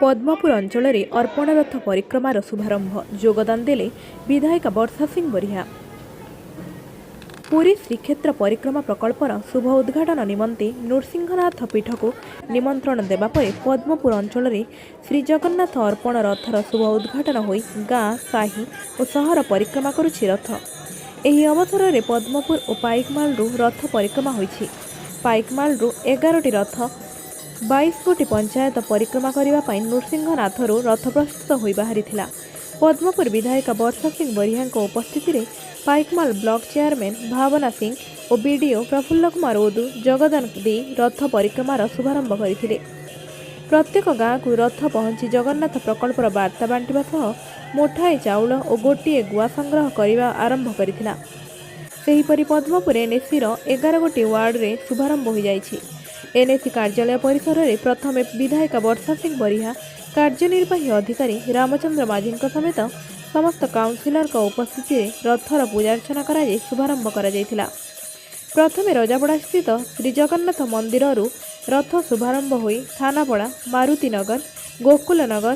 पद्मपुर अंचल में अर्पण रथ परिक्रमार शुभारंभ योगदान देले विधायिका वर्षा सिंह बरिहा। पुरी श्रीक्षेत्र परिक्रमा प्रकल्पर शुभ उद्घाटन निमंते नृसिंहनाथ पीठ को निमंत्रण देवा परे पद्मपुर अंचल में श्री जगन्नाथ अर्पण रथर शुभ उद्घाटन होई गाँ साही और सहर परिक्रमा करुछि रथ। एही अवसर में पद्मपुर और पाइकमाल रथ परिक्रमा होइछि। पाइकमाल 11टी रथ 22 गोटी पंचायत परिक्रमा करने नृसिंहनाथरू रथ प्रस्तुत हो बाहरी। पद्मपुर विधायिका वर्षा सिंह बरिहा उपस्थित में पाइकमाल ब्लॉक चेयरमैन भावना सिंह और बीडीओ प्रफुल्ल कुमार ओदू योगदान दे रथ परिक्रमार शुभारंभ करथिले। प्रत्येक गाँव को रथ पहुंची जगन्नाथ प्रकल्पर वार्ता बांटिबा सह मुठाए चाउल और गोटे गुआ संग्रह करने आरंभ करिथिला। सेहीपरि पद्मपुर एनएसी 11 गोटी वार्ड रे शुभारंभ हो जाइछि। एनएसी कार्यालय परिसर में प्रथम विधायिका वर्षा सिंह बरिहा कार्यनिर्वाही अधिकारी रामचंद्र माझी समेत समस्त काउंसिलर उपस्थिति में रथर पूजार्चना कर शुभारंभ कर प्रथम रजापड़ा स्थित श्री जगन्नाथ मंदिर रथ शुभारंभ हो थानापड़ा मारुतिनगर गोकुलनगर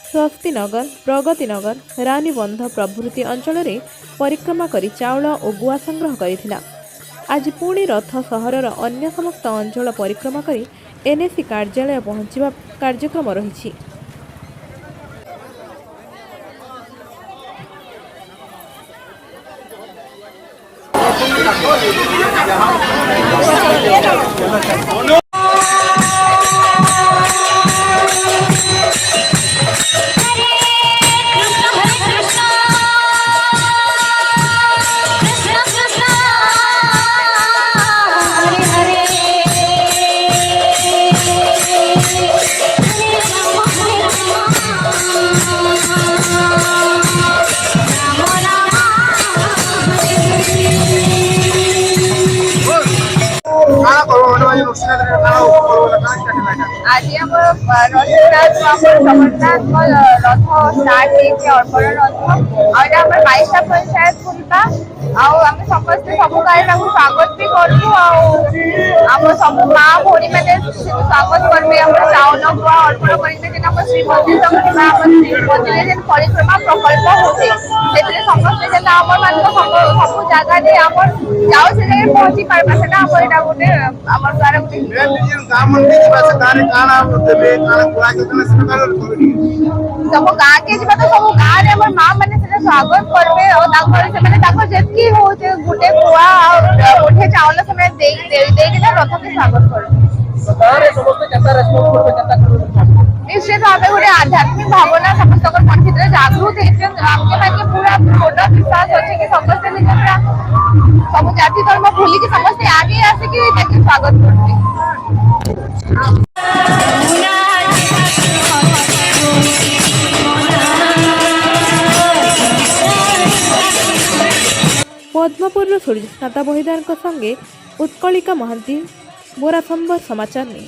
स्वस्तिनगर प्रगतिनगर रानीबंध प्रभृति अंचल में परिक्रमा कर चाउल और गुआ संग्रह कर आज पुणी रथ सहरर अन्य समस्त अंचल परिक्रमा कर एनएसी कार्यालय पहुंचवा कार्यक्रम रही। आज रथ स्टार्ट अर्पण रथ आम 22टा पंचायत खुलवा आम समस्ते सब गाँव स्वागत भी करूँ आम सब माँ भौणी मैंने स्वागत करेंगे चाउल गुआ अर्पण करेंगे श्रीमंदिर मंदिर परिक्रमा प्रकल्प होते समस्ते आम मान सब जगह आम जाओ से जगह पहुंची पार्बा से गोटे आम द्वारा सब गाँ के जीवा तो सब गाँव में माँ मैंने स्वागत करेंगे जी गोटे गुआ गोटे चाउल से रथ के स्वागत करेंगे। निश्चित भाव गोटे आध्यात्मिक भावना समस्त मन भर जागृत आगे पूरा पूर्ण विश्वास अच्छे कि समस्त सब जाति धर्म भूलिक समस्ते आगे आसिक स्वागत करते। पद्मपुर सूर्यस्नाता बहिदार संगे उत्कलिका महांती बोरा संबर समाचार नहीं।